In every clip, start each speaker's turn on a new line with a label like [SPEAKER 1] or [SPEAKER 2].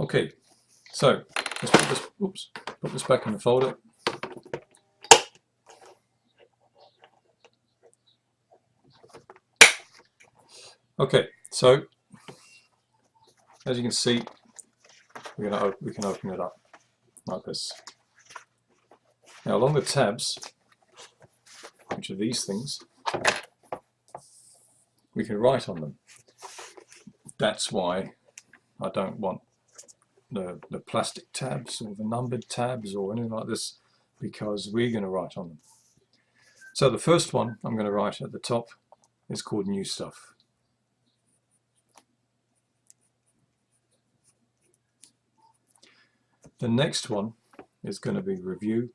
[SPEAKER 1] Okay, so let's put this, put this back in the folder. Okay, so as you can see, we can open it up like this. Now along the tabs, which are these things, we can write on them. That's why I don't want the plastic tabs or the numbered tabs or anything like this, because we're going to write on them. So the first one I'm going to write at the top is called New Stuff. The next one is going to be Review.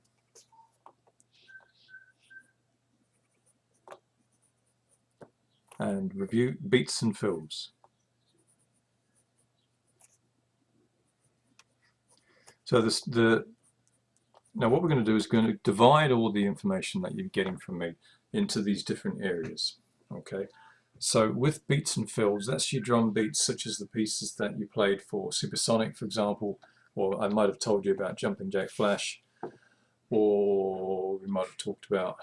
[SPEAKER 1] And Review Beats and Fills. So now what we're going to do is going to divide all the information that you're getting from me into these different areas. Okay, so with beats and fills, that's your drum beats, such as the pieces that you played for Supersonic, for example, or I might have told you about Jumping Jack Flash, or we might have talked about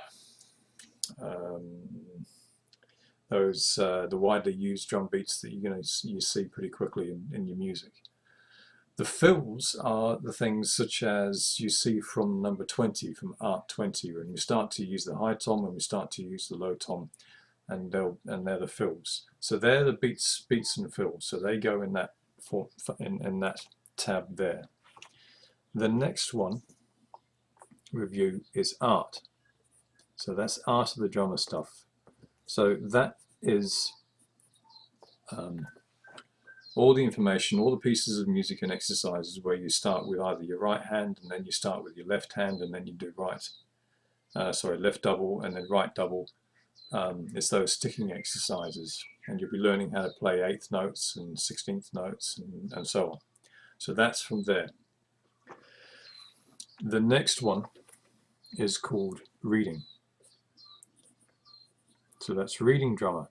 [SPEAKER 1] those the widely used drum beats that you see pretty quickly in your music. The fills are the things such as you see from number 20, from Art 20, when you start to use the high tom and we start to use the low tom, and they're the fills. So they're the beats and fills. So they go in that in that tab there. The next one, Review, is Art. So that's Art of the Drummer stuff. So that is all the information, all the pieces of music and exercises where you start with either your right hand and then you start with your left hand and then you do left double and then right double. It's those sticking exercises, and you'll be learning how to play 8th notes and 16th notes and so on. So that's from there. The next one is called Reading. So that's Reading Drummer.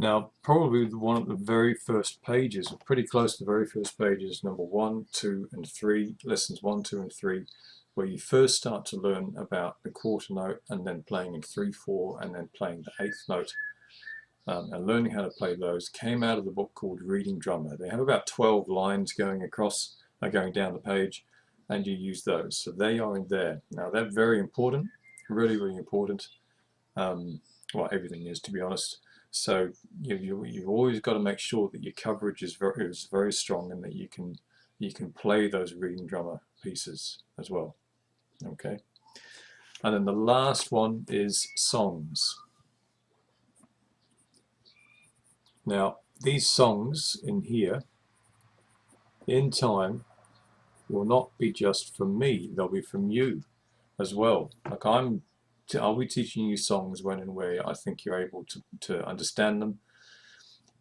[SPEAKER 1] Now, probably one of the very first pages, or pretty close to the very first pages, number 1, 2, and 3, lessons 1, 2, and 3, where you first start to learn about the quarter note and then playing in 3, 4, and then playing the 8th note, and learning how to play those, came out of the book called Reading Drummer. They have about 12 lines going down the page, and you use those. So they are in there. Now, they're very important, really, really important. Well, everything is, to be honest. So you've always got to make sure that your coverage is very strong, and that you can play those Reading Drummer pieces as well. Okay, and then the last one is Songs. Now these songs in here, in time, will not be just from me, they'll be from you as well. Like I'll be teaching you songs when and where I think you're able to understand them.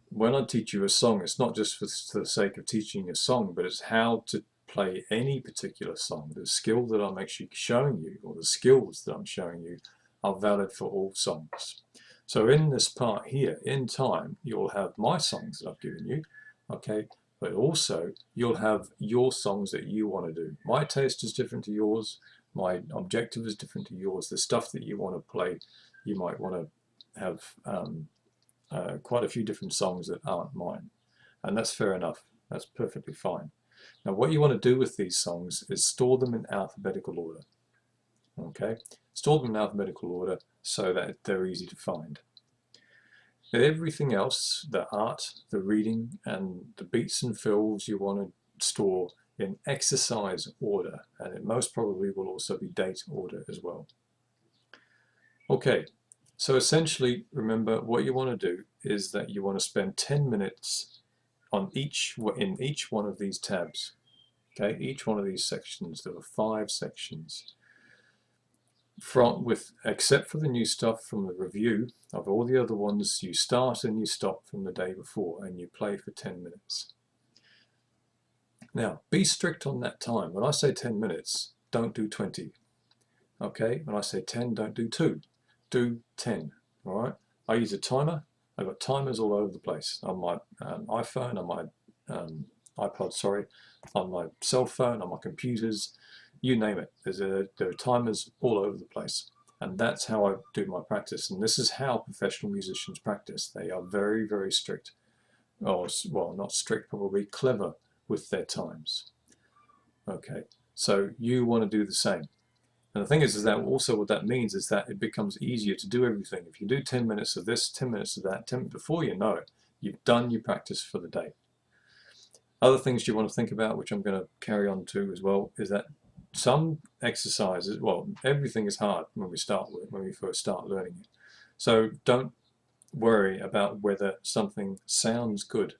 [SPEAKER 1] When I teach you a song, it's not just for the sake of teaching a song, but it's how to play any particular song. The skill that I'm actually showing you, or the skills that I'm showing you, are valid for all songs. So in this part here, in time, you'll have my songs that I've given you, okay, but also you'll have your songs that you want to do. My taste is different to yours. My objective is different to yours. The stuff that you want to play, you might want to have quite a few different songs that aren't mine. And that's fair enough. That's perfectly fine. Now what you want to do with these songs is store them in alphabetical order. Okay? Store them in alphabetical order so that they're easy to find. Everything else, the art, the reading, and the beats and fills, you want to store in exercise order, and it most probably will also be date order as well. Okay, so essentially, remember, what you want to do is that you want to spend 10 minutes in each one of these tabs. Okay, each one of these sections. There are 5 sections. Except for the new stuff from the review, of all the other ones, you start and you stop from the day before, and you play for 10 minutes. Now, be strict on that time. When I say 10 minutes, don't do 20. Okay, when I say 10, don't do 2. Do 10. All right. I use a timer, I've got timers all over the place on my iPhone, on my iPod, sorry, on my cell phone, on my computers, you name it. There are timers all over the place. And that's how I do my practice. And this is how professional musicians practice. They are very, very strict. Or, well, not strict, probably clever with their times. Okay, so you want to do the same. And the thing is that also what that means is that it becomes easier to do everything. If you do 10 minutes of this, 10 minutes of that, before you know it, you've done your practice for the day. Other things you want to think about, which I'm going to carry on to as well, is that some exercises, well, everything is hard when we first start learning it. So don't worry about whether something sounds good.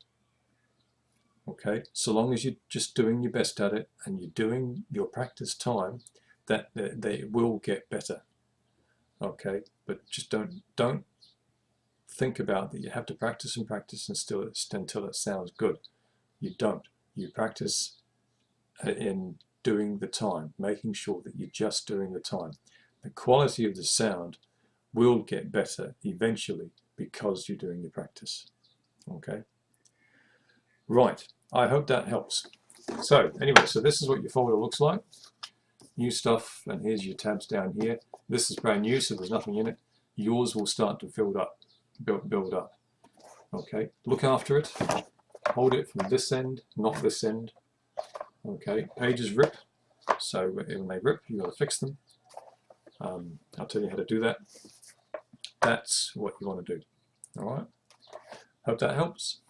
[SPEAKER 1] Okay, so long as you're just doing your best at it and you're doing your practice time, that they will get better. Okay, but just don't think about that you have to practice and practice until it sounds good. You don't. You practice in doing the time, making sure that you're just doing the time. The quality of the sound will get better eventually because you're doing your practice. Okay. Right. I hope that helps. So anyway, so this is what your folder looks like. New stuff, and here's your tabs down here. This is brand new, so there's nothing in it. Yours will start to build up. Okay. Look after it. Hold it from this end, not this end. Okay, pages rip, so when they rip, you've got to fix them. I'll tell you how to do that. That's what you want to do. All right, hope that helps.